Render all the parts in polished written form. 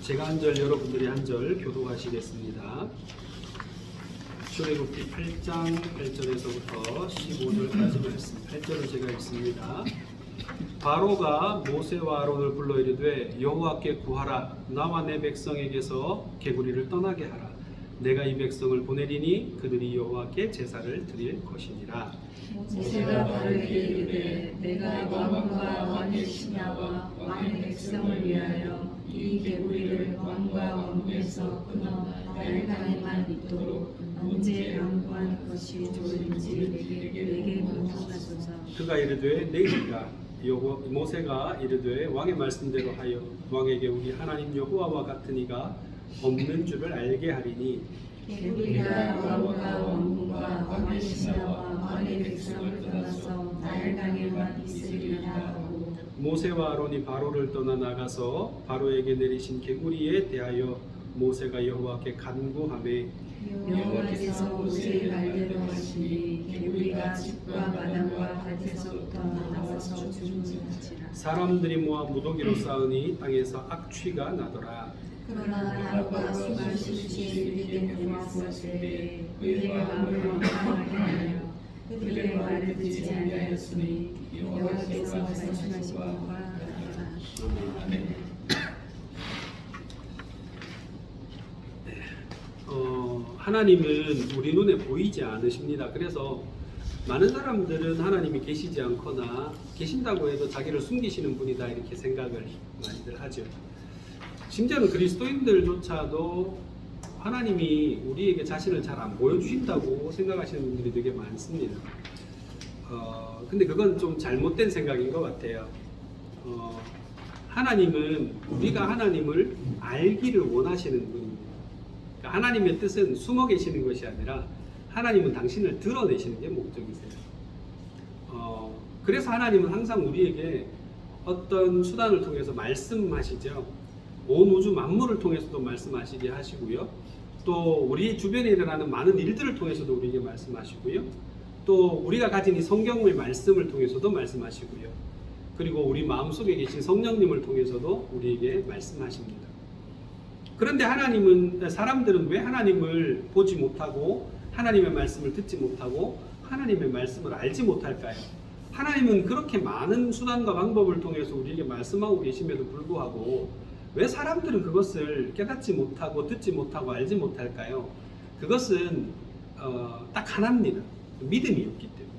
제가 한 절, 여러분들이 한 절 교독하시겠습니다. 출애굽기 8장 8절에서부터 15절까지 말씀. 8절을 제가 읽습니다. 바로가 모세와 아론을 불러 이르되 여호와께 구하라. 나와 내 백성에게서 개구리를 떠나게 하라. 내가 이 백성을 보내리니 그들이 여호와께 제사를 드릴 것이니라. 모세가 바로에게 이르되 내가 왕과 왕의 신하와 왕의 백성을 위하여 이 개구리를 왕과 왕에서 끊어 날강에만 있도록 언제 양보할 것이 좋은지 내게 물어보소서. 그가 이르되 내일이라. 모세가 이르되 왕의 말씀대로 하여 왕에게 우리 하나님 여호와와 같은 이가 없는 줄을 알게 하리니 개구리가 왕과 왕궁과 왕의 신하와 왕의 백성을 떠나서 날강에만 있으리라 하고 모세와 아론이 바로를 떠나 나가서 바로에게 내리신 개구리에 대하여 모세가 여호와께 간구하매 여호와께서 모세의 말대로 하시니 개구리가 집과 마당과 밭에서부터 나와서 죽는지라. 사람들이 모아 무더기로 쌓으니 땅에서 악취가 나더라. 그러나 바로가 수만 수치에 이르게 되었을 때 그의 마음을 완강하게 하여 그들의 말을 듣지 아니하였으니 여호와께서 말씀하신 바와 같더라. 하나님은 우리 눈에 보이지 않으십니다. 그래서 많은 사람들은 하나님이 계시지 않거나 계신다고 해도 자기를 숨기시는 분이다 이렇게 생각을 많이들 하죠. 심지어는 그리스도인들조차도 하나님이 우리에게 자신을 잘 안 보여주신다고 생각하시는 분들이 되게 많습니다. 근데 그건 좀 잘못된 생각인 것 같아요. 하나님은 우리가 하나님을 알기를 원하시는 분입니다. 그러니까 하나님의 뜻은 숨어 계시는 것이 아니라 하나님은 당신을 드러내시는 게 목적이세요. 그래서 하나님은 항상 우리에게 어떤 수단을 통해서 말씀하시죠. 온 우주 만물을 통해서도 말씀하시게 하시고요. 또 우리 주변에 일어나는 많은 일들을 통해서도 우리에게 말씀하시고요. 또 우리가 가진 이 성경의 말씀을 통해서도 말씀하시고요. 그리고 우리 마음속에 계신 성령님을 통해서도 우리에게 말씀하십니다. 그런데 사람들은 왜 하나님을 보지 못하고 하나님의 말씀을 듣지 못하고 하나님의 말씀을 알지 못할까요? 하나님은 그렇게 많은 수단과 방법을 통해서 우리에게 말씀하고 계심에도 불구하고 왜 사람들은 그것을 깨닫지 못하고 듣지 못하고 알지 못할까요? 그것은 딱 하나입니다. 믿음이 없기 때문에.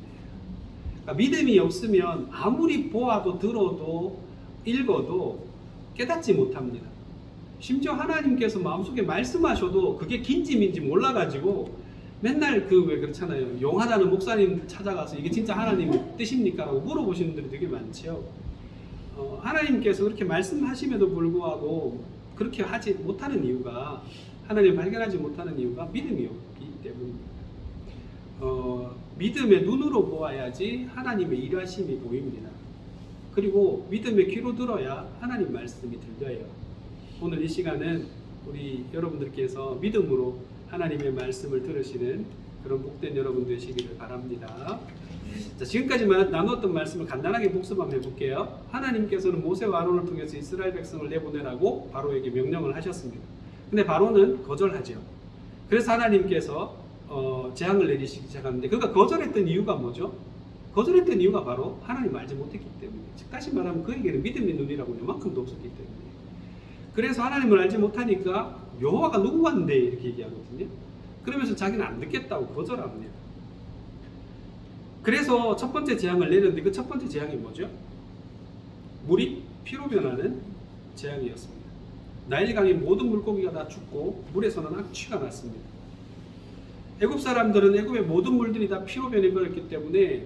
그러니까 믿음이 없으면 아무리 보아도 들어도 읽어도 깨닫지 못합니다. 심지어 하나님께서 마음속에 말씀하셔도 그게 긴지 민지 몰라가지고 맨날 왜 그렇잖아요. 용하다는 목사님 찾아가서 이게 진짜 하나님 뜻입니까? 라고 물어보시는 분들이 되게 많죠. 하나님께서 그렇게 말씀하심에도 불구하고 그렇게 하지 못하는 이유가 하나님을 발견하지 못하는 이유가 믿음이 없기 때문입니다. 믿음의 눈으로 보아야지 하나님의 일하심이 보입니다. 그리고 믿음의 귀로 들어야 하나님 말씀이 들려요. 오늘 이 시간은 우리 여러분들께서 믿음으로 하나님의 말씀을 들으시는 그런 복된 여러분 되시기를 바랍니다. 자, 지금까지만 나누었던 말씀을 간단하게 복습 한번 해볼게요. 하나님께서는 모세와 아론을 통해서 이스라엘 백성을 내보내라고 바로에게 명령을 하셨습니다. 근데 바로는 거절하죠. 그래서 하나님께서 재앙을 내리시기 시작하는데 그가 거절했던 이유가 뭐죠? 거절했던 이유가 바로 하나님을 알지 못했기 때문에, 즉 다시 말하면 그에게는 믿음의 눈이라고 요만큼도 없었기 때문에. 그래서 하나님을 알지 못하니까 여호와가 누구간데 이렇게 얘기하거든요. 그러면서 자기는 안 듣겠다고 거절합니다. 그래서 첫 번째 재앙을 내렸는데 그 첫 번째 재앙이 뭐죠? 물이 피로 변하는 재앙이었습니다. 나일강의 모든 물고기가 다 죽고 물에서는 악취가 났습니다. 애굽 사람들은 애굽의 모든 물들이 다 피로 변해버렸기 때문에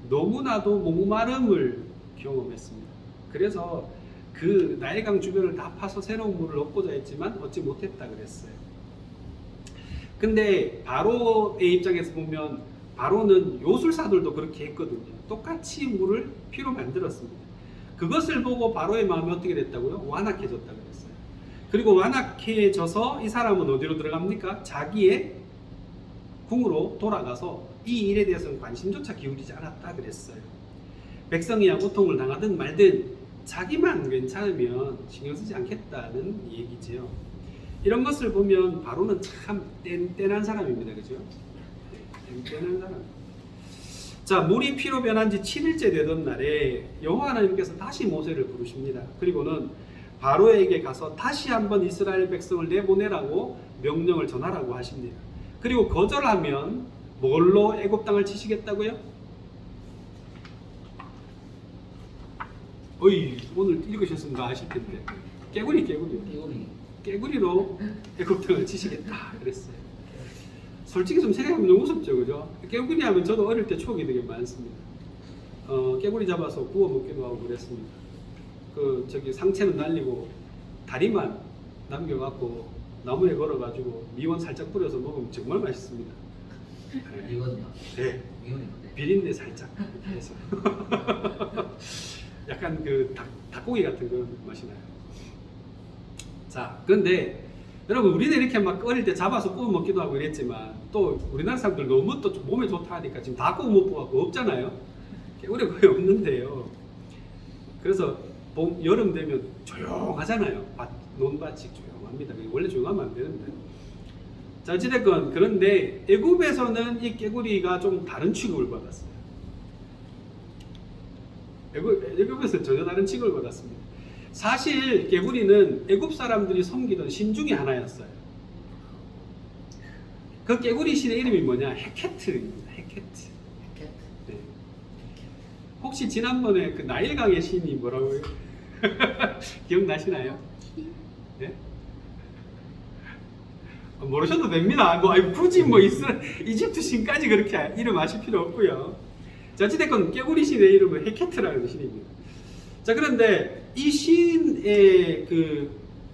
너무나도 목마름을 경험했습니다. 그래서 그 나일강 주변을 다 파서 새로운 물을 얻고자 했지만 얻지 못했다 그랬어요. 근데 바로의 입장에서 보면 바로는 요술사들도 그렇게 했거든요. 똑같이 물을 피로 만들었습니다. 그것을 보고 바로의 마음이 어떻게 됐다고요? 완악해졌다 그랬어요. 그리고 완악해져서 이 사람은 어디로 들어갑니까? 자기의 궁으로 돌아가서 이 일에 대해서는 관심조차 기울이지 않았다 그랬어요. 백성이야 고통을 당하든 말든 자기만 괜찮으면 신경 쓰지 않겠다는 얘기지요. 이런 것을 보면 바로는 참 뗀뗀한 사람입니다. 그죠? 뗀뗀한 사람. 자, 물이 피로 변한 지 7일째 되던 날에 여호와 하나님께서 다시 모세를 부르십니다. 그리고는 바로에게 가서 다시 한번 이스라엘 백성을 내보내라고 명령을 전하라고 하십니다. 그리고 거절하면 뭘로 애굽 땅을 치시겠다고요? 오늘 읽으셨으면 아실 텐데 깨구리로 애굽 땅을 치시겠다 그랬어요. 솔직히 좀 생각하면 너무 무섭죠, 그죠? 깨구리 하면 저도 어릴 때 추억이 되게 많습니다. 깨구리 잡아서 구워 먹기도 하고 그랬습니다. 저기 상체는 날리고 다리만 남겨갖고 나무에 걸어가지고 미원 살짝 뿌려서 먹으면 정말 맛있습니다. 이거든요. 네. 이거는 비린내 살짝 해서 약간 닭고기 같은 그런 맛이 나요. 자, 그런데 여러분 우리는 이렇게 막 어릴 때 잡아서 구워 먹기도 하고 이랬지만 또 우리나라 사람들 너무 또 몸에 좋다 하니까 지금 다 구워 먹고 갖고 없잖아요. 깨구리 거의 없는데요. 그래서 여름 되면 조용하잖아요. 논밭이 조용합니다. 원래 조용하면 안 되는데. 자, 어찌됐건 그런데 애굽에서는 이 깨구리가 좀 다른 취급을 받았어요. 애굽에서 전혀 다른 취급을 받았습니다. 사실 깨구리는 애굽 사람들이 섬기던 신 중에 하나였어요. 그 깨구리 신의 이름이 뭐냐? 헤케트입니다. 헤케트. 네. 혹시 지난번에 그 나일강의 신이 뭐라고요? 기억나시나요? 네? 모르셔도 됩니다. 굳이 이집트 신까지 그렇게 이름 아실 필요 없고요. 자, 어찌됐건 깨구리 신의 이름은 헤케트라는 신입니다. 자, 그런데 이 신의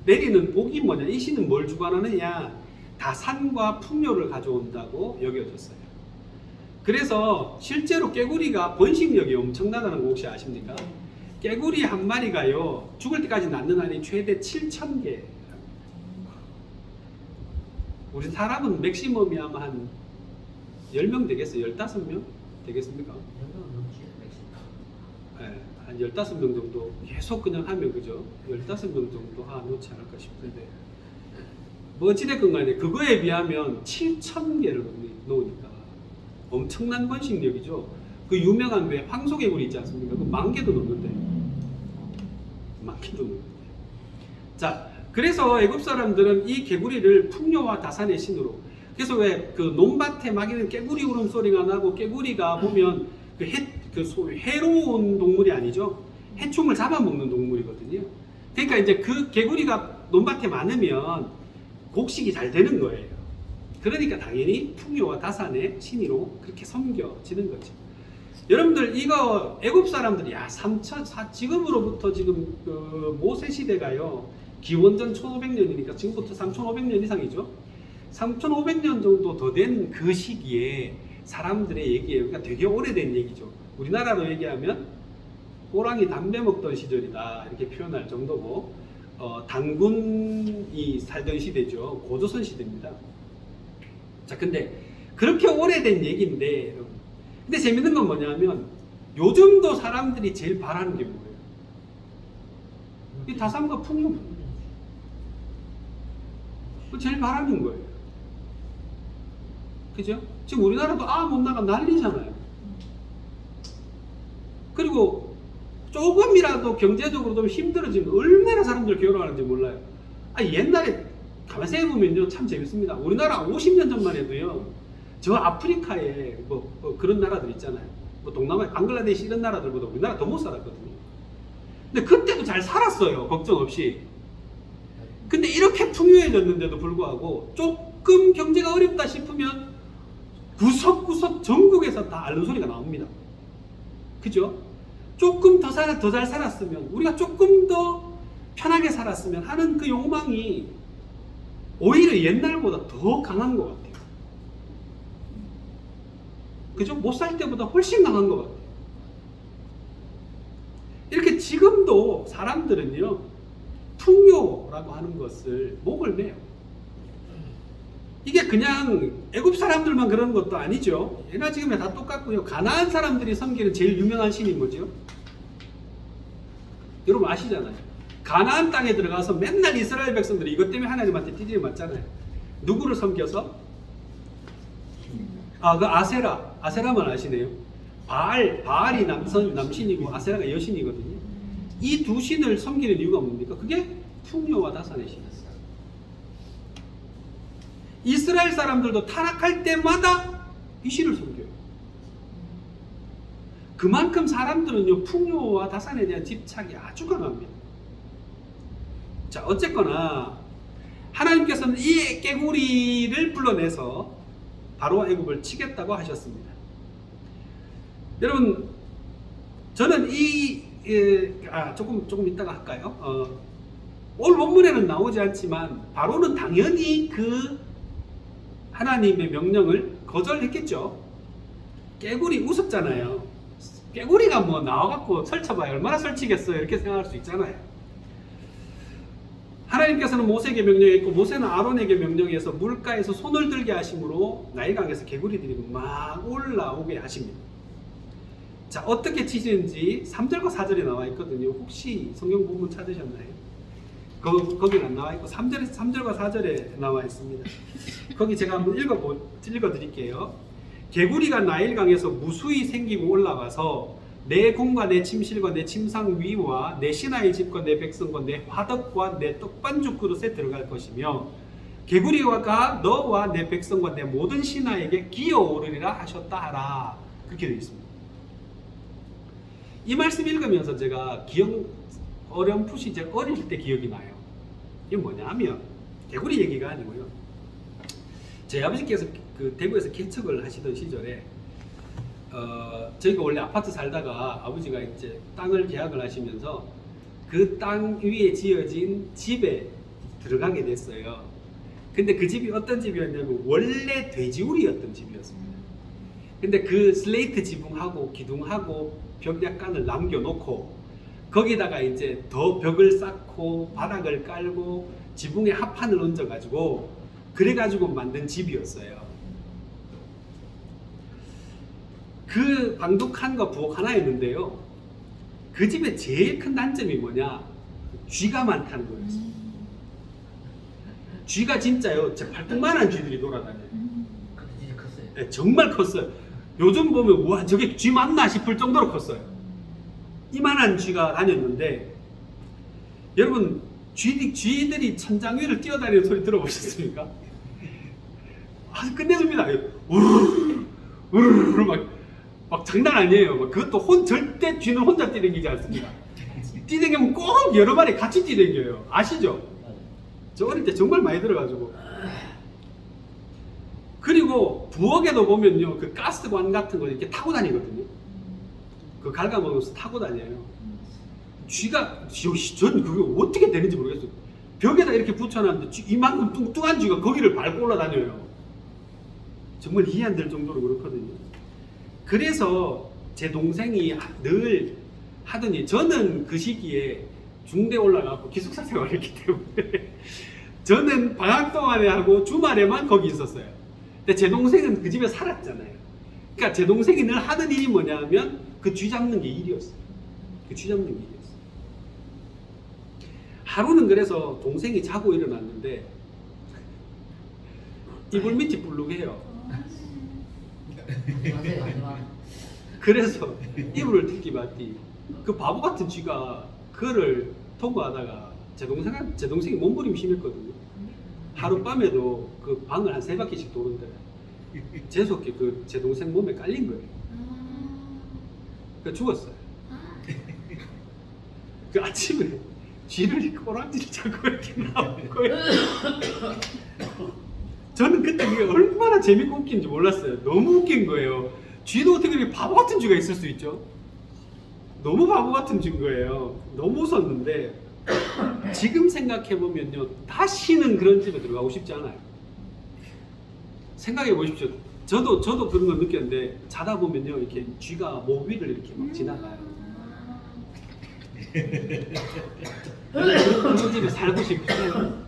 내리는 복이 뭐냐? 이 신은 뭘 주관하느냐? 다산과 풍요를 가져온다고 여겨졌어요. 그래서 실제로 깨구리가 번식력이 엄청나다는 거 혹시 아십니까? 깨구리 한 마리가요, 죽을 때까지 낳는 한이 최대 7,000개. 우리 사람은 맥시멈이 아마 한 10명 되겠어요? 15명 되겠습니까? 네, 한 15명 정도 계속 그냥 하면, 그죠? 15명 정도 놓지 않을까 싶은데, 뭐 어찌됐건 간에 그거에 비하면 7,000개를 놓으니까 엄청난 번식력이죠. 그 유명한 왜 황소개구리 있지 않습니까? 그 10,000개도 넘는데. 10,000개도 넘는데. 자, 그래서 애굽 사람들은 이 개구리를 풍요와 다산의 신으로, 그래서 왜 그 논밭에 막이는 깨구리 울음소리가 나고, 깨구리가 보면 해로운 동물이 아니죠. 해충을 잡아먹는 동물이거든요. 그러니까 이제 그 개구리가 논밭에 많으면 곡식이 잘 되는 거예요. 그러니까 당연히 풍요와 다산의 신으로 그렇게 섬겨지는 거죠. 여러분들 이거 애굽 사람들이 지금으로부터 지금 모세 시대가요, 기원전 1500년이니까 지금부터 3500년 이상이죠. 3500년 정도 더 된 그 시기에 사람들의 얘기예요. 그러니까 되게 오래된 얘기죠. 우리나라로 얘기하면 호랑이 담배 먹던 시절이다 이렇게 표현할 정도고, 단군이 살던 시대죠. 고조선 시대입니다. 자, 근데 그렇게 오래된 얘기인데, 근데 재밌는 건 뭐냐면 요즘도 사람들이 제일 바라는 게 뭐예요? 이 다산과 풍요. 제일 바라는 거예요. 그죠? 지금 우리나라도 못 나가 난리잖아요. 그리고 조금이라도 경제적으로 좀 힘들어지면 얼마나 사람들 괴로워하는지 몰라요. 옛날에 가만히 생각해보면요, 참 재밌습니다. 우리나라 50년 전만 해도요, 저 아프리카에 그런 나라들 있잖아요. 동남아, 방글라데시 이런 나라들보다 우리나라 더 못 살았거든요. 근데 그때도 잘 살았어요. 걱정 없이. 근데 이렇게 풍요해졌는데도 불구하고 조금 경제가 어렵다 싶으면 구석구석 전국에서 다 앓는 소리가 나옵니다. 그죠? 조금 더 잘 살았으면, 우리가 조금 더 편하게 살았으면 하는 그 욕망이 오히려 옛날보다 더 강한 것 같아요. 그죠? 못 살 때보다 훨씬 강한 것 같아요. 이렇게 지금도 사람들은요, 풍요라고 하는 것을 목을 매요. 이게 그냥 애굽 사람들만 그러는 것도 아니죠. 예나 지금이나 다 똑같고요. 가나안 사람들이 섬기는 제일 유명한 신이 뭐죠? 여러분 아시잖아요. 가나안 땅에 들어가서 맨날 이스라엘 백성들이 이것 때문에 하나님한테 띠들이 맞잖아요. 누구를 섬겨서? 그 아세라만 아시네요. 바알이 남신이고 아세라가 여신이거든요. 이 두 신을 섬기는 이유가 뭡니까? 그게 풍요와 다산의 신이었어요. 이스라엘 사람들도 타락할 때마다 이 신을 섬겨요. 그만큼 사람들은요, 풍요와 다산에 대한 집착이 아주 강합니다. 자, 어쨌거나 하나님께서는 이 깨구리를 불러내서 바로와 애굽을 치겠다고 하셨습니다. 여러분, 저는 조금 이따가 할까요? 오늘 본문에는 나오지 않지만 바로는 당연히 그 하나님의 명령을 거절했겠죠. 깨구리 우습잖아요. 깨구리가 뭐 나와갖고 설쳐봐야 얼마나 설치겠어요, 이렇게 생각할 수 있잖아요. 하나님께서는 모세에게 명령했고 모세는 아론에게 명령해서 물가에서 손을 들게 하심으로 나일강에서 개구리들이 막 올라오게 하십니다. 자, 어떻게 치시는지 3절과 4절에 나와 있거든요. 혹시 성경 부분 찾으셨나요? 거기는 안 나와 있고 3절과 4절에 나와 있습니다. 거기 제가 한번 읽어드릴게요. 개구리가 나일강에서 무수히 생기고 올라가서 내 공과 내 침실과 내 침상 위와 내 신하의 집과 내 백성과 내 화덕과 내 떡반죽 그릇에 들어갈 것이며 개구리가 너와 내 백성과 내 모든 신하에게 기어오르리라 하셨다 하라. 그렇게 되어 있습니다. 이 말씀 읽으면서 제가 어렴풋이 제가 어릴 때 기억이 나요. 이게 뭐냐면 개구리 얘기가 아니고요. 제 아버지께서 그 대구에서 개척을 하시던 시절에 저희가 원래 아파트 살다가 아버지가 이제 땅을 계약을 하시면서 그 땅 위에 지어진 집에 들어가게 됐어요. 근데 그 집이 어떤 집이었냐면 원래 돼지우리였던 집이었습니다. 근데 그 슬레이트 지붕하고 기둥하고 벽 약간을 남겨놓고 거기다가 이제 더 벽을 쌓고 바닥을 깔고 지붕에 합판을 얹어가지고 그래가지고 만든 집이었어요. 그 방독한과 부엌 하나였는데요. 그 집의 제일 큰 단점이 뭐냐? 쥐가 많다는 거였어요. 쥐가 진짜요, 제 발톱만한 쥐들이 돌아다녀요. 그때 진짜 컸어요. 네, 정말 컸어요. 요즘 보면 와 저게 쥐 맞나 싶을 정도로 컸어요. 이만한 쥐가 다녔는데 여러분 쥐들이 천장 위를 뛰어다니는 소리 들어보셨습니까? 아주 끝내줍니다. 우르르 막 장난 아니에요. 막 그것도 절대 쥐는 혼자 뛰댕기지 않습니다. 뛰댕기면 꼭 여러 마리 같이 뛰댕겨요. 아시죠? 저 어릴 때 정말 많이 들어가지고. 그리고 부엌에도 보면요, 그 가스관 같은 거 이렇게 타고 다니거든요. 그 갉아먹으면서 타고 다녀요. 전 그게 어떻게 되는지 모르겠어요. 벽에다 이렇게 붙여놨는데 이만큼 뚱뚱한 쥐가 거기를 밟고 올라다녀요. 정말 이해 안 될 정도로 그렇거든요. 그래서 제 동생이 늘 하더니 저는 그 시기에 중대 올라가고 기숙사 생활을 했기 때문에 저는 방학 동안에 하고 주말에만 거기 있었어요. 근데 제 동생은 그 집에 살았잖아요. 그러니까 제 동생이 늘 하던 일이 뭐냐면 그 쥐 잡는 게 일이었어요. 그 쥐 잡는 게 일이었어요. 하루는 그래서 동생이 자고 일어났는데 이불 밑이 불룩해요. 맞아요. 그래서 이불을 뜯기 봤더니 그 바보 같은 쥐가 그거를 통과하다가 제 동생이 몸부림이 심했거든요. 하룻밤에도 그 방을 한 3바퀴씩 도는데 재수없게 그 제 동생 몸에 깔린 거예요. 그러니까 죽었어요. 그 아침에 쥐를 꼬랑지를 잡고 이렇게 나온 거예요. 저는 그때 그게 얼마나 재밌고 웃긴지 몰랐어요. 너무 웃긴 거예요. 쥐도 어떻게 이렇게 바보 같은 쥐가 있을 수 있죠? 너무 바보 같은 쥐인 거예요. 너무 웃었는데 지금 생각해보면요, 다시는 그런 집에 들어가고 싶지 않아요. 생각해 보십시오. 저도 그런 걸 느꼈는데 자다 보면요, 이렇게 쥐가 목 위를 이렇게 막 지나가요. 그런 집에 살고 싶어요.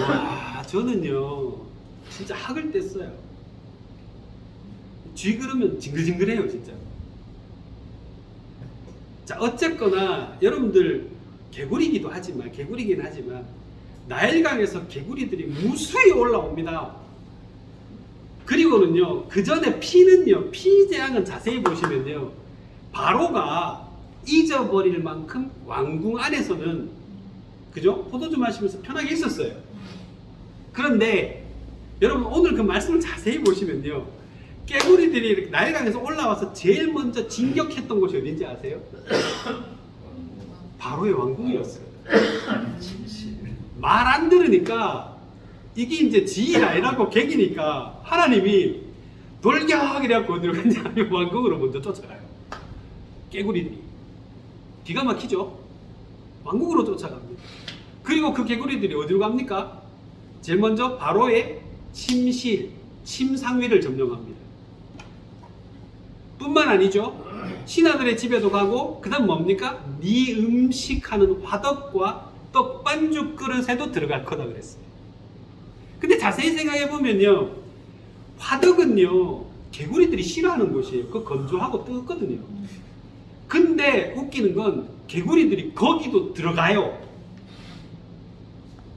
와, 저는요 진짜 학을 뗐어요. 쥐 그러면 징글징글해요 진짜. 자, 어쨌거나 여러분들 개구리긴 하지만 나일강에서 개구리들이 무수히 올라옵니다. 그리고는요, 그 전에 피 재앙은 자세히 보시면요, 바로가 잊어버릴 만큼 왕궁 안에서는, 그죠? 포도주 마시면서 편하게 있었어요. 그런데 여러분 오늘 그 말씀을 자세히 보시면요, 깨구리들이 이렇게 나일강에서 올라와서 제일 먼저 진격했던 곳이 어딘지 아세요? 바로의 왕궁이었어요. 말 안 들으니까 이게 이제 지일 아니라고 객이니까 하나님이 돌격이라고 어디로 갔냐면 왕궁으로 먼저 쫓아가요. 깨구리들이. 기가 막히죠? 왕궁으로 쫓아갑니다. 그리고 그 개구리들이 어디로 갑니까? 제일 먼저 바로의 침상위를 점령합니다. 뿐만 아니죠. 신하들의 집에도 가고, 그 다음 뭡니까? 네 음식하는 화덕과 떡반죽 그릇에도 들어갈 거다 그랬어요. 근데 자세히 생각해 보면요, 화덕은요 개구리들이 싫어하는 곳이에요. 그거 건조하고 뜨겁거든요. 근데 웃기는 건 개구리들이 거기도 들어가요.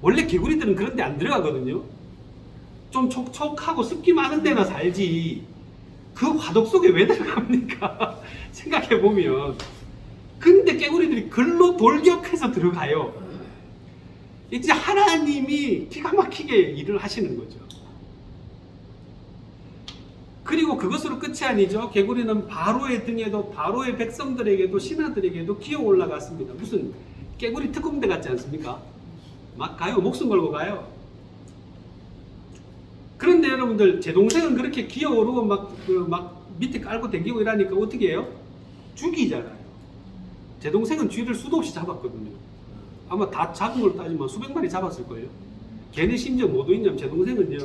원래 개구리들은 그런 데 안 들어가거든요. 좀 촉촉하고 습기 많은 데나 살지 그 화덕 속에 왜 들어갑니까? 생각해 보면. 근데 개구리들이 글로 돌격해서 들어가요. 이제 하나님이 기가 막히게 일을 하시는 거죠. 그리고 그것으로 끝이 아니죠. 개구리는 바로의 등에도, 바로의 백성들에게도, 신하들에게도 기어 올라갔습니다. 무슨 개구리 특공대 같지 않습니까? 막 가요. 목숨 걸고 가요. 그런데 여러분들, 제 동생은 그렇게 기어오르고 막 밑에 깔고 댕기고 이러니까 어떻게 해요? 죽이잖아요. 제 동생은 쥐를 수도 없이 잡았거든요. 아마 다 잡은 걸 따지면 수백 마리 잡았을걸요. 걔네 심지어 뭐 있냐면, 제 동생은요,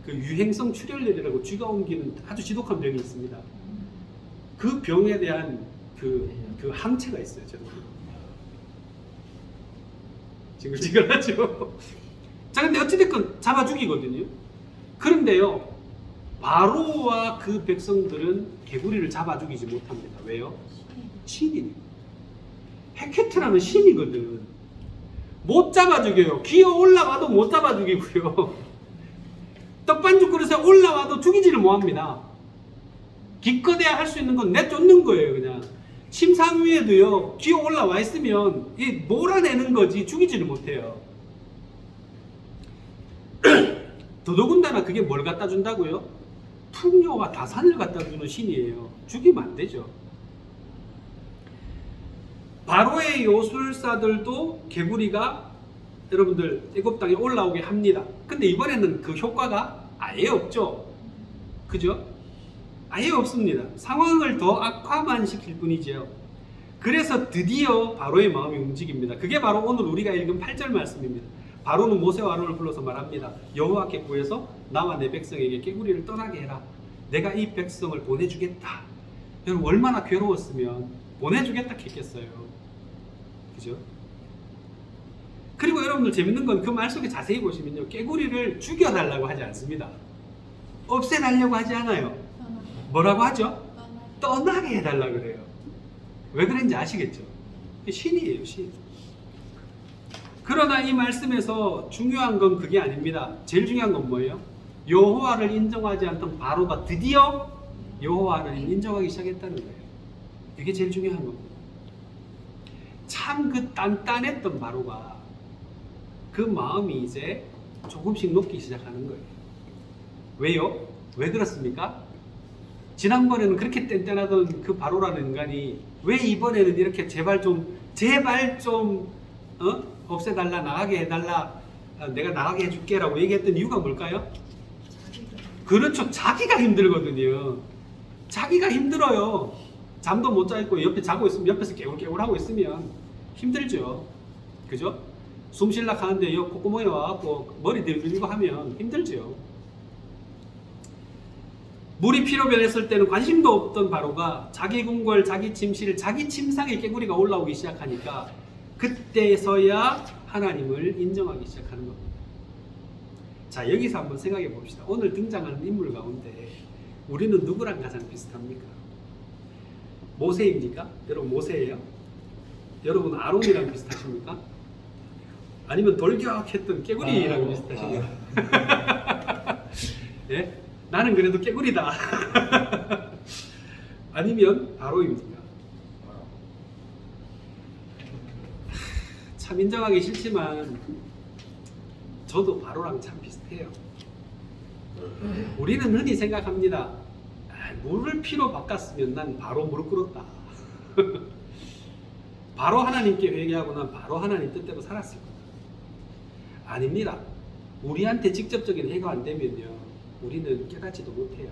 그 유행성 출혈열이라고 쥐가 옮기는 아주 지독한 병이 있습니다. 그 병에 대한 그 항체가 있어요. 제 동생. 지글지글하죠. 자, 근데 어찌됐건 잡아 죽이거든요. 그런데요, 바로와 그 백성들은 개구리를 잡아 죽이지 못합니다. 왜요? 신이니까. 헤케트라는 신이거든. 못 잡아 죽여요. 기어 올라와도 못 잡아 죽이고요. 떡반죽 그릇에 올라와도 죽이지를 못합니다. 기껏해야 할 수 있는 건 내쫓는 거예요. 그냥 침상 위에도요, 기어 올라와 있으면 이 몰아내는 거지 죽이지를 못해요. 더더군다나 그게 뭘 갖다 준다고요? 풍요와 다산을 갖다 주는 신이에요. 죽이면 안 되죠. 바로의 요술사들도 개구리가 여러분들 애굽 땅에 올라오게 합니다. 근데 이번에는 그 효과가 아예 없죠. 그죠? 아예 없습니다. 상황을 더 악화만 시킬 뿐이죠. 그래서 드디어 바로의 마음이 움직입니다. 그게 바로 오늘 우리가 읽은 8절 말씀입니다. 바로는 모세와 아론을 불러서 말합니다. 여호와께 구해서 나와 내 백성에게 개구리를 떠나게 해라. 내가 이 백성을 보내주겠다. 여러분 얼마나 괴로웠으면 보내주겠다 했겠어요. 그죠? 그리고 여러분들 재밌는 건 그 말 속에 자세히 보시면요, 깨구리를 죽여달라고 하지 않습니다. 없애달라고 하지 않아요. 뭐라고 하죠? 떠나게 해달라 그래요. 왜 그런지 아시겠죠? 신이에요, 신. 그러나 이 말씀에서 중요한 건 그게 아닙니다. 제일 중요한 건 뭐예요? 여호와를 인정하지 않던 바로가 드디어 여호와를 인정하기 시작했다는 거예요. 이게 제일 중요한 겁니다. 참 그 단단했던 바로가 그 마음이 이제 조금씩 녹기 시작하는 거예요. 왜요? 왜 그렇습니까? 지난번에는 그렇게 뗀뗀하던 그 바로라는 인간이 왜 이번에는 이렇게 제발 좀 없애달라, 나가게 해달라, 내가 나가게 해줄게 라고 얘기했던 이유가 뭘까요? 그렇죠. 자기가 힘들거든요. 자기가 힘들어요. 잠도 못 자 있고 옆에 자고 있으면, 옆에서 깨울깨울 하고 있으면 힘들죠. 그죠? 숨 쉴락 하는데 옆 콧구멍에 와갖고 머리 들고 하면 힘들죠. 물이 피로 변했을 때는 관심도 없던 바로가 자기 궁궐, 자기 침실, 자기 침상에 깨구리가 올라오기 시작하니까 그때서야 하나님을 인정하기 시작하는 겁니다. 자, 여기서 한번 생각해 봅시다. 오늘 등장하는 인물 가운데 우리는 누구랑 가장 비슷합니까? 모세입니까? 여러분 모세예요? 여러분 아론이랑 비슷하십니까? 아니면 돌격했던 깨구리랑 비슷하십니까? 예? 나는 그래도 깨구리다. 아니면 바로입니까? 참 인정하기 싫지만 저도 바로랑 참 비슷해요. 우리는 흔히 생각합니다. 물을 피로 바꿨으면 난 바로 무릎 꿇었다. 바로 하나님께 회개하고 난 바로 하나님 뜻대로 살았을 거다. 아닙니다. 우리한테 직접적인 해가 안 되면요, 우리는 깨닫지도 못해요.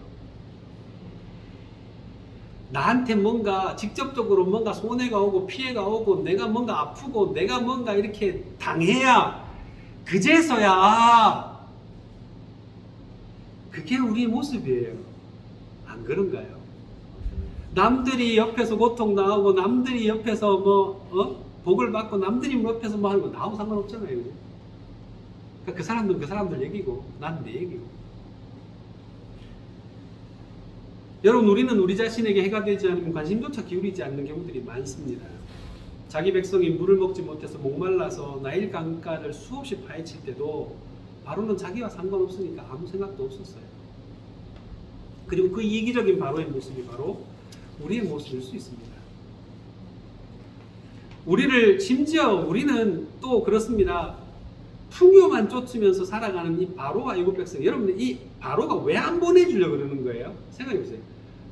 나한테 뭔가 직접적으로 뭔가 손해가 오고 피해가 오고 내가 뭔가 아프고 내가 뭔가 이렇게 당해야 그제서야 그게 우리의 모습이에요. 안 그런가요? 남들이 옆에서 고통 나오고 남들이 옆에서 복을 받고 남들이 옆에서 뭐 하는 거 나하고 상관없잖아요. 그러니까 그 사람들은 그 사람들 얘기고 난 내 얘기고. 여러분, 우리는 우리 자신에게 해가 되지 않으면 관심조차 기울이지 않는 경우들이 많습니다. 자기 백성이 물을 먹지 못해서 목말라서 나일 강가를 수없이 파헤칠 때도 바로는 자기와 상관없으니까 아무 생각도 없었어요. 그리고 그 이기적인 바로의 모습이 바로 우리의 모습일 수 있습니다. 심지어 우리는 또 그렇습니다. 풍요만 쫓으면서 살아가는 이 바로와 애굽 백성, 여러분들 이 바로가 왜 안 보내주려고 그러는 거예요? 생각해 보세요.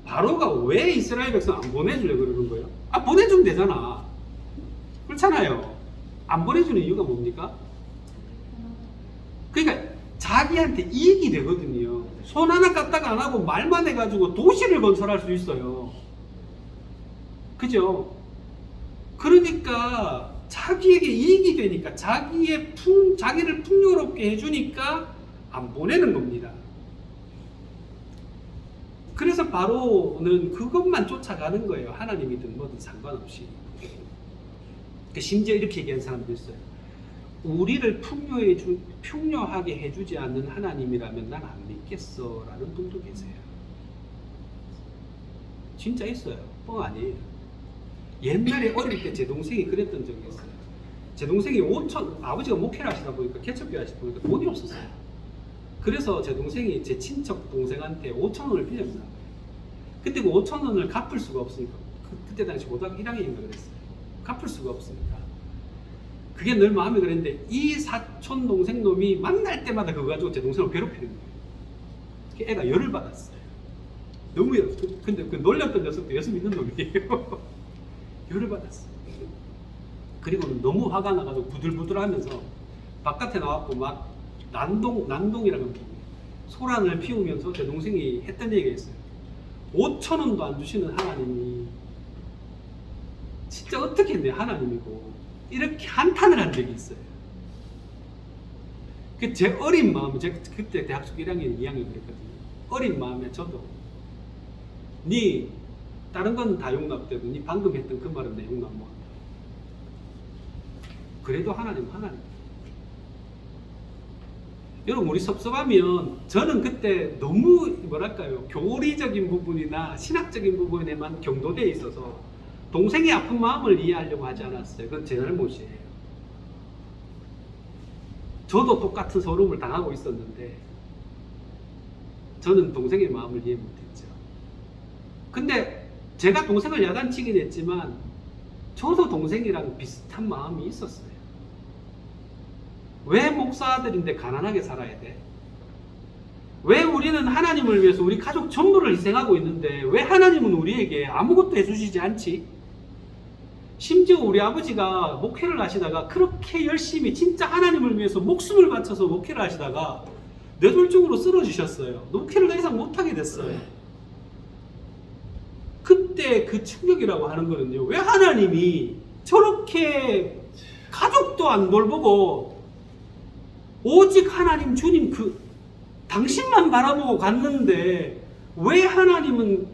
바로가 왜 이스라엘 백성 안 보내주려고 그러는 거예요? 보내주면 되잖아. 그렇잖아요. 안 보내주는 이유가 뭡니까? 그러니까 자기한테 이익이 되거든요. 손 하나 까딱 안 하고 말만 해가지고 도시를 건설할 수 있어요. 그죠? 그러니까 자기에게 이익이 되니까 자기를 풍요롭게 해주니까 안 보내는 겁니다. 그래서 바로는 그것만 쫓아가는 거예요. 하나님이든 뭐든 상관없이. 심지어 이렇게 얘기한 사람도 있어요. 우리를 풍요하게 해주지 않는 하나님이라면 난 안 믿겠어 라는 분도 계세요. 진짜 있어요. 뻥 아니에요. 옛날에 어릴 때 제 동생이 그랬던 적이 있어요. 제 동생이 아버지가 목회를 하시다 보니까 개척교 하시다 보니까 돈이 없었어요. 그래서 제 동생이 제 친척 동생한테 5,000원을 빌렸나 봐요. 그때 그 5,000원을 갚을 수가 없으니까, 그때 당시 고등학교 1학년인가 그랬어요. 갚을 수가 없으니까 그게 늘 마음에 그랬는데, 이 사촌 동생 놈이 만날 때마다 그거 가지고 제 동생을 괴롭히는 거예요. 애가 열을 받았어요. 너무 근데 그 놀렸던 녀석도 예수 믿는 놈이에요. 열을 받았어요. 그리고는 너무 화가 나가지고 부들부들하면서 바깥에 나왔고 막 난동이라는 소란을 피우면서 제 동생이 했던 얘기가 있어요. 5,000원도 안 주시는 하나님이 진짜 어떻게 내 하나님이고, 이렇게 한탄을 한 적이 있어요. 제 어린 마음에, 제가 그때 대학교 1학년, 2학년 그랬거든요. 어린 마음에 저도 다른 건 다 용납돼도 니 방금 했던 그 말은 내 용납 못한다. 그래도 하나님. 여러분, 우리 섭섭하면, 저는 그때 너무 교리적인 부분이나 신학적인 부분에만 경도되어 있어서 동생의 아픈 마음을 이해하려고 하지 않았어요. 그건 제 잘못이에요. 저도 똑같은 서름을 당하고 있었는데 저는 동생의 마음을 이해 못했죠. 근데 제가 동생을 야단치긴 했지만 저도 동생이랑 비슷한 마음이 있었어요. 왜 목사들인데 가난하게 살아야 돼? 왜 우리는 하나님을 위해서 우리 가족 전부를 희생하고 있는데 왜 하나님은 우리에게 아무것도 해주시지 않지? 심지어 우리 아버지가 목회를 하시다가 그렇게 열심히 진짜 하나님을 위해서 목숨을 바쳐서 목회를 하시다가 뇌졸중으로 쓰러지셨어요. 목회를 더 이상 못하게 됐어요. 그때 그 충격이라고 하는 거는요, 왜 하나님이 저렇게 가족도 안 돌보고 오직 하나님 주님 당신만 바라보고 갔는데 왜 하나님은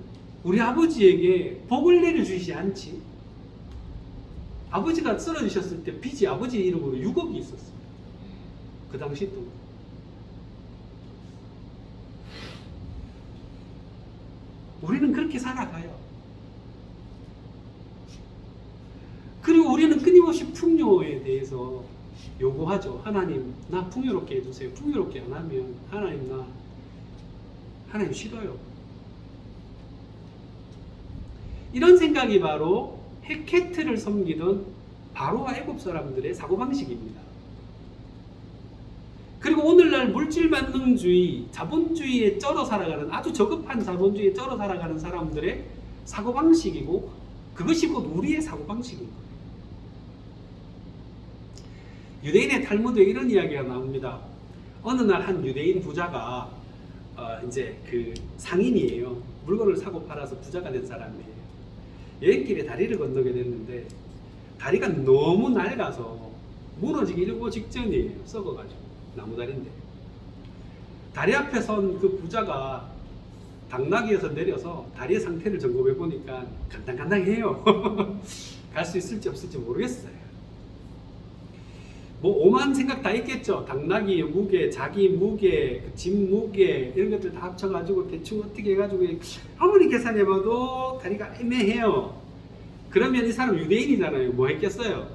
우리 아버지에게 복을 내려주시지 않지? 아버지가 쓰러지셨을 때 빚이 아버지 이름으로 6억이 있었어요. 그 당시 또. 우리는 그렇게 살아가요. 그리고 우리는 풍요에 대해서 요구하죠. 하나님 나 풍요롭게 해주세요. 풍요롭게 안 하면 하나님 싫어요. 이런 생각이 바로 헤케트를 섬기던 바로와 애굽 사람들의 사고방식입니다. 그리고 오늘날 물질만능주의, 자본주의에 쩔어 살아가는, 아주 저급한 자본주의에 쩔어 살아가는 사람들의 사고방식이고, 그것이 곧 우리의 사고방식인 거예요. 유대인의 탈무드에 이런 이야기가 나옵니다. 어느 날 한 유대인 부자가 이제 그 상인이에요. 물건을 사고 팔아서 부자가 된 사람이에요. 여행길에 다리를 건너게 됐는데 다리가 너무 낡아서 무너지기 일보 직전이에요. 썩어가지고 나무다리인데 다리 앞에 선 그 부자가 당나귀에서 내려서 다리의 상태를 점검해 보니까 간당간당해요. 갈 수 있을지 없을지 모르겠어요. 뭐 오만 생각 다 있겠죠. 당나귀 무게, 자기 무게, 짐 무게 이런 것들 다 합쳐가지고 대충 어떻게 해가지고 아무리 계산해봐도 다리가 애매해요. 그러면 이 사람 유대인이잖아요. 뭐 했겠어요?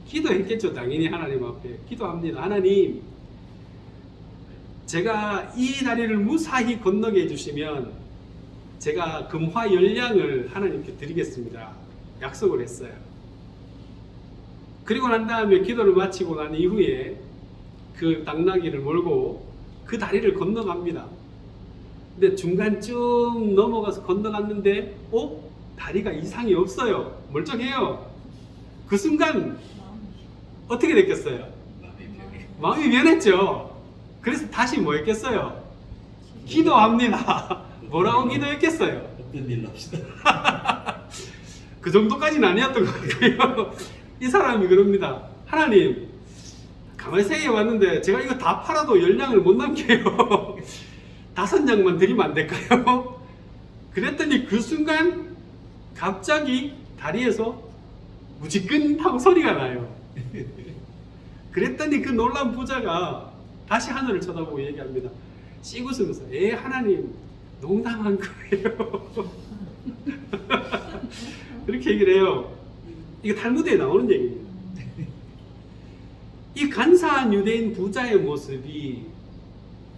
기도했겠죠. 당연히 하나님 앞에 기도합니다. 하나님, 제가 이 다리를 무사히 건너게 해주시면 제가 금화 10냥을 하나님께 드리겠습니다. 약속을 했어요. 그리고 난 다음에 기도를 마치고 난 이후에 그 당나귀를 몰고 그 다리를 건너갑니다. 근데 중간쯤 넘어가서 건너갔는데 다리가 이상이 없어요. 멀쩡해요. 그 순간 어떻게 됐겠어요? 마음이 변했죠. 그래서 다시 뭐 했겠어요? 기도합니다. 뭐라고 기도했겠어요? 어떤 일로 합시다. 그 정도까지는 아니었던 것 같고요. 이 사람이 그럽니다. 하나님, 가만히 생각해 봤는데 제가 이거 다 팔아도 10냥을 못 남겨요. 5냥만 드리면 안 될까요? 그랬더니 그 순간 갑자기 다리에서 무지끈 하고 소리가 나요. 그랬더니 그 놀란 부자가 다시 하늘을 쳐다보고 얘기합니다. 씩 웃으면서 하나님 농담한 거예요. 그렇게 얘기를 해요. 이게 탈무드에 나오는 얘기입니다. 이 간사한 유대인 부자의 모습이,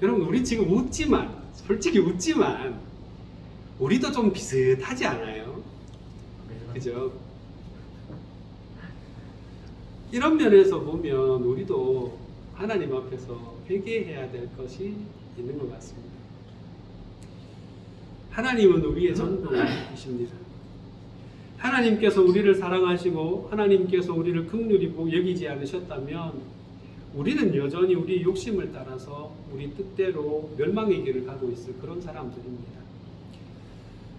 여러분 우리 지금 웃지만, 솔직히 웃지만 우리도 좀 비슷하지 않아요? 그죠? 이런 면에서 보면 우리도 하나님 앞에서 회개해야 될 것이 있는 것 같습니다. 하나님은 우리의 전부이십니다. 하나님께서 우리를 사랑하시고 하나님께서 우리를 긍휼히 여기지 않으셨다면 우리는 여전히 우리 욕심을 따라서 우리 뜻대로 멸망의 길을 가고 있을 그런 사람들입니다.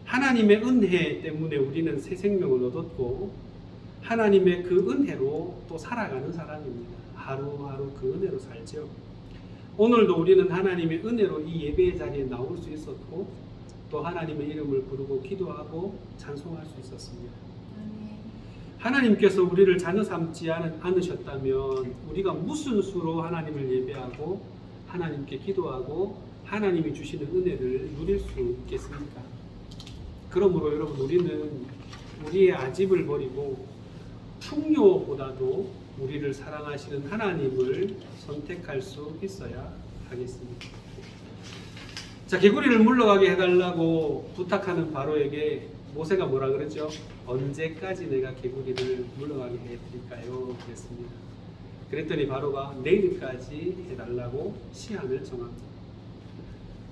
하나님의 은혜 때문에 우리는 새 생명을 얻었고 하나님의 그 은혜로 또 살아가는 사람입니다. 하루하루 그 은혜로 살죠. 오늘도 우리는 하나님의 은혜로 이 예배의 자리에 나올 수 있었고 또 하나님의 이름을 부르고 기도하고 찬송할 수 있었습니다. 하나님께서 우리를 자녀 삼지 않으셨다면 우리가 무슨 수로 하나님을 예배하고 하나님께 기도하고 하나님이 주시는 은혜를 누릴 수 있겠습니까? 그러므로 여러분 우리는 우리의 아집을 버리고 풍요보다도 우리를 사랑하시는 하나님을 선택할 수 있어야 하겠습니다. 자, 개구리를 물러가게 해달라고 부탁하는 바로에게 모세가 뭐라 그랬죠? 언제까지 내가 개구리를 물러가게 해드릴까요? 그랬습니다. 그랬더니 바로가 내일까지 해달라고 시한을 정합니다.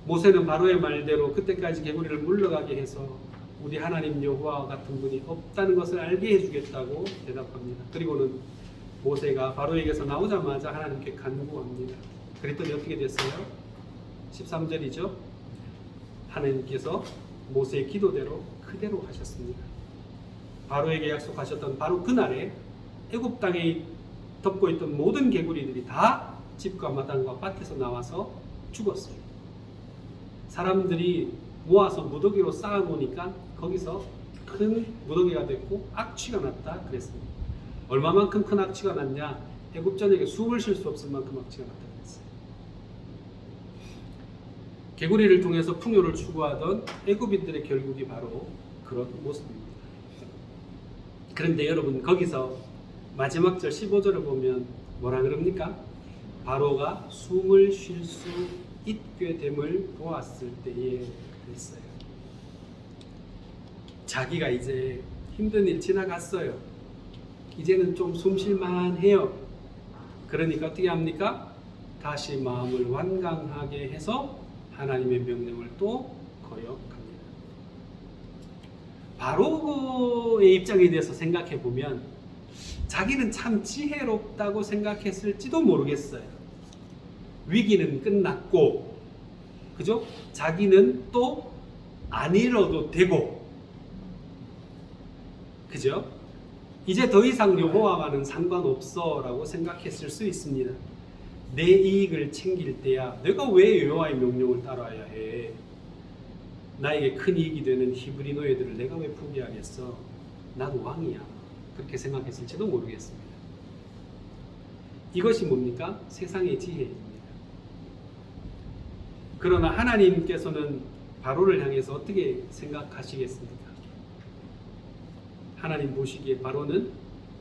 모세는 바로의 말대로 그때까지 개구리를 물러가게 해서 우리 하나님 여호와와 같은 분이 없다는 것을 알게 해주겠다고 대답합니다. 그리고는 모세가 바로에게서 나오자마자 하나님께 간구합니다. 그랬더니 어떻게 됐어요? 13절이죠. 하나님께서 모세의 기도대로 그대로 하셨습니다. 바로에게 약속하셨던 바로 그날에 애굽 땅에 덮고 있던 모든 개구리들이 다 집과 마당과 밭에서 나와서 죽었어요. 사람들이 모아서 무더기로 쌓아놓으니까 거기서 큰 무더기가 됐고 악취가 났다 그랬습니다. 얼마만큼 큰 악취가 났냐? 애굽 전역에 숨을 쉴 수 없을 만큼 악취가 났다 그랬어요. 개구리를 통해서 풍요를 추구하던 애굽인들의 결국이 바로 그런 모습입니다. 그런데 여러분 거기서 마지막 절 15절을 보면 뭐라 그럽니까? 바로가 숨을 쉴 수 있게 됨을 보았을 때에 그랬어요. 자기가 이제 힘든 일 지나갔어요. 이제는 좀 숨 쉴만 해요. 그러니까 어떻게 합니까? 다시 마음을 완강하게 해서 하나님의 명령을 또 거역합니다. 바로의 입장에 대해서 생각해 보면 자기는 참 지혜롭다고 생각했을지도 모르겠어요. 위기는 끝났고, 그죠? 자기는 또 안 잃어도 되고, 그죠? 이제 더 이상 여호와와는 상관없어 라고 생각했을 수 있습니다. 내 이익을 챙길 때야 내가 왜 여호와의 명령을 따라야 해? 나에게 큰 이익이 되는 히브리 노예들을 내가 왜 포기하겠어? 난 왕이야. 그렇게 생각했을지도 모르겠습니다. 이것이 뭡니까? 세상의 지혜입니다. 그러나 하나님께서는 바로를 향해서 어떻게 생각하시겠습니까? 하나님 보시기에 바로는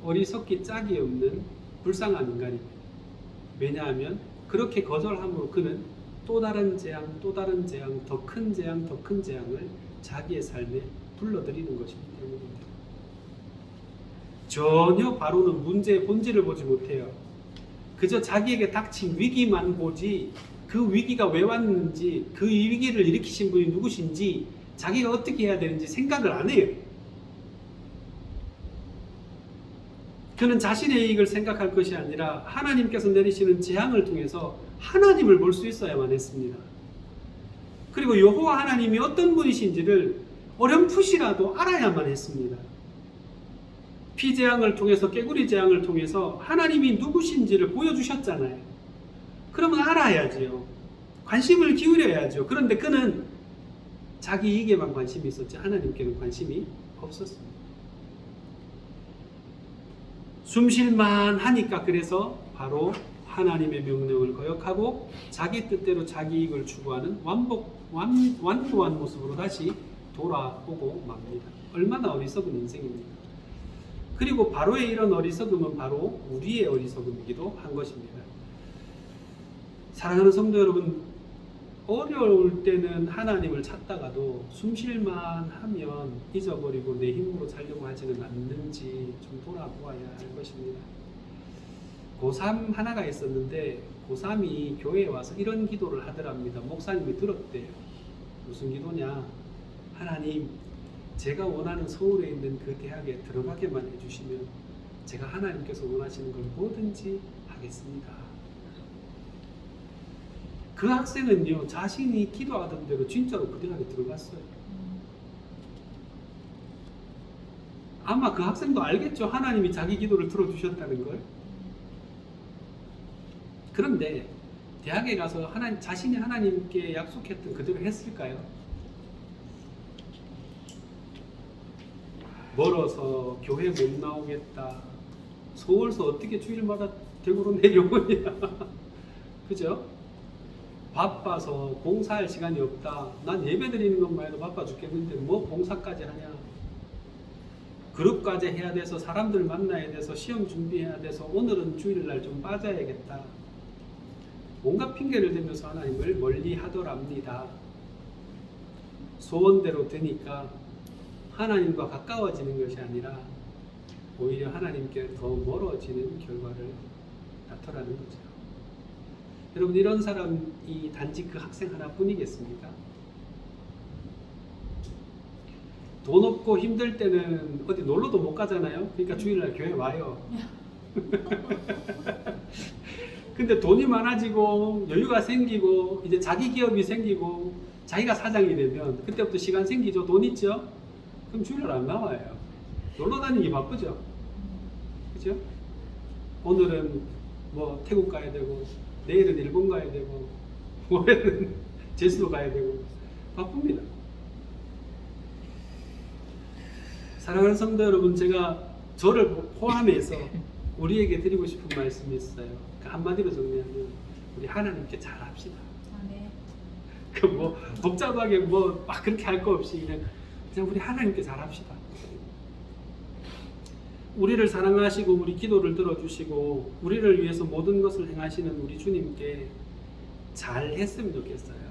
어리석기 짝이 없는 불쌍한 인간입니다. 왜냐하면 그렇게 거절함으로 그는 또 다른 재앙, 또 다른 재앙, 더 큰 재앙, 더 큰 재앙을 자기의 삶에 불러들이는 것이기 때문입니다. 전혀 바로는 문제의 본질을 보지 못해요. 그저 자기에게 닥친 위기만 보지 그 위기가 왜 왔는지, 그 위기를 일으키신 분이 누구신지, 자기가 어떻게 해야 되는지 생각을 안 해요. 그는 자신의 이익을 생각할 것이 아니라 하나님께서 내리시는 재앙을 통해서 하나님을 볼 수 있어야만 했습니다. 그리고 여호와 하나님이 어떤 분이신지를 어렴풋이라도 알아야만 했습니다. 피재앙을 통해서, 깨구리 재앙을 통해서 하나님이 누구신지를 보여주셨잖아요. 그러면 알아야지요. 관심을 기울여야죠. 그런데 그는 자기 이익에만 관심이 있었지 하나님께는 관심이 없었습니다. 숨쉴만 하니까 그래서 바로 하나님의 명령을 거역하고 자기 뜻대로 자기 이익을 추구하는 완고한 모습으로 다시 돌아오고 맙니다. 얼마나 어리석은 인생입니까? 그리고 바로의 이런 어리석음은 바로 우리의 어리석음이기도 한 것입니다. 사랑하는 성도 여러분, 어려울 때는 하나님을 찾다가도 숨쉴만 하면 잊어버리고 내 힘으로 살려고 하지는 않는지 좀 돌아보아야 할 것입니다. 고3 하나가 있었는데 고3이 교회에 와서 이런 기도를 하더랍니다. 목사님이 들었대요. 무슨 기도냐? 하나님, 제가 원하는 서울에 있는 그 대학에 들어가게만 해주시면 제가 하나님께서 원하시는 걸 뭐든지 하겠습니다. 그 학생은요, 자신이 기도하던 대로 진짜로 그 대학에 들어갔어요. 아마 그 학생도 알겠죠. 하나님이 자기 기도를 들어주셨다는 걸. 그런데 대학에 가서 자신이 하나님께 약속했던 그대로 했을까요? 멀어서 교회 못 나오겠다. 서울서 어떻게 주일마다 대구로 내려오냐. 그죠? 바빠서 봉사할 시간이 없다. 난 예배 드리는 것만 해도 바빠 죽겠는데 뭐 봉사까지 하냐. 그룹까지 해야 돼서 사람들 만나야 돼서 시험 준비해야 돼서 오늘은 주일날 좀 빠져야겠다. 온갖 핑계를 대면서 하나님을 멀리 하더랍니다. 소원대로 되니까 하나님과 가까워지는 것이 아니라 오히려 하나님께 더 멀어지는 결과를 나타나는 거죠. 여러분, 이런 사람이 단지 그 학생 하나뿐이겠습니까? 돈 없고 힘들 때는 어디 놀러도 못 가잖아요. 그러니까 주일날 교회 와요. 근데 돈이 많아지고 여유가 생기고 이제 자기 기업이 생기고 자기가 사장이 되면 그때부터 시간 생기죠. 돈 있죠? 그럼 주일날 안 나와요. 놀러 다니기 바쁘죠. 그죠? 오늘은 뭐 태국 가야 되고 내일은 일본 가야 되고 모레는 제주도 가야 되고 바쁩니다. 사랑하는 성도 여러분, 제가 저를 포함해서 우리에게 드리고 싶은 말씀이 있어요. 한마디로 정리하면 우리 하나님께 잘합시다. 그 뭐 복잡하게 뭐 막 그렇게 할 거 없이 그냥 우리 하나님께 잘합시다. 우리를 사랑하시고 우리 기도를 들어주시고 우리를 위해서 모든 것을 행하시는 우리 주님께 잘 했으면 좋겠어요.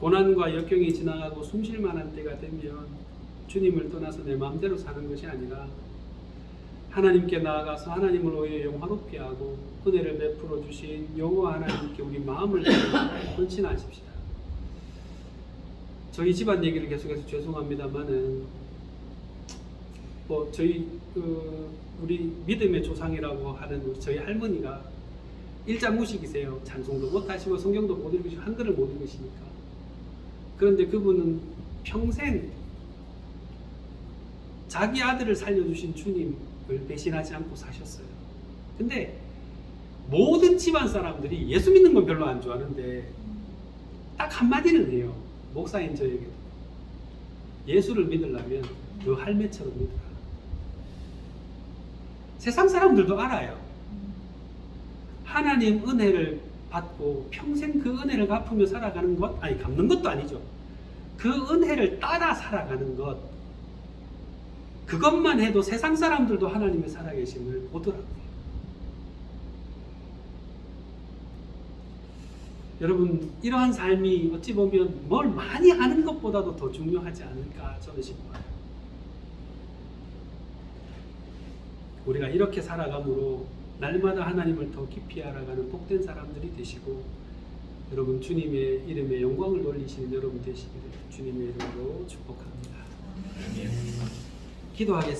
고난과 역경이 지나가고 숨쉴 만한 때가 되면 주님을 떠나서 내 마음대로 사는 것이 아니라 하나님께 나아가서 하나님을 위해 영화롭게 하고 은혜를 베풀어 주신 여호와 하나님께 우리 마음을 헌신하십시다. 저희 집안 얘기를 계속해서 죄송합니다만은 저희 우리 믿음의 조상이라고 하는 저희 할머니가 일자무식이세요. 찬송도 못하시고 성경도 못 읽으시고 한글을 못 읽으시니까. 그런데 그분은 평생 자기 아들을 살려주신 주님을 배신하지 않고 사셨어요. 근데 모든 집안 사람들이 예수 믿는 건 별로 안 좋아하는데 딱 한마디는 해요. 목사인 저에게도. 예수를 믿으려면 너 할매처럼 믿어라. 세상 사람들도 알아요. 하나님 은혜를 받고 평생 그 은혜를 갚으며 살아가는 것, 아니 갚는 것도 아니죠. 그 은혜를 따라 살아가는 것, 그것만 해도 세상 사람들도 하나님의 살아계심을 보더라고요. 여러분, 이러한 삶이 어찌 보면 뭘 많이 하는 것보다도 더 중요하지 않을까 저는 싶어요. 우리가 이렇게 살아감으로 날마다 하나님을 더 깊이 알아가는 복된 사람들이 되시고 여러분 주님의 이름에 영광을 돌리시는 여러분 되시기를 주님의 이름으로 축복합니다. 기도하겠습니다.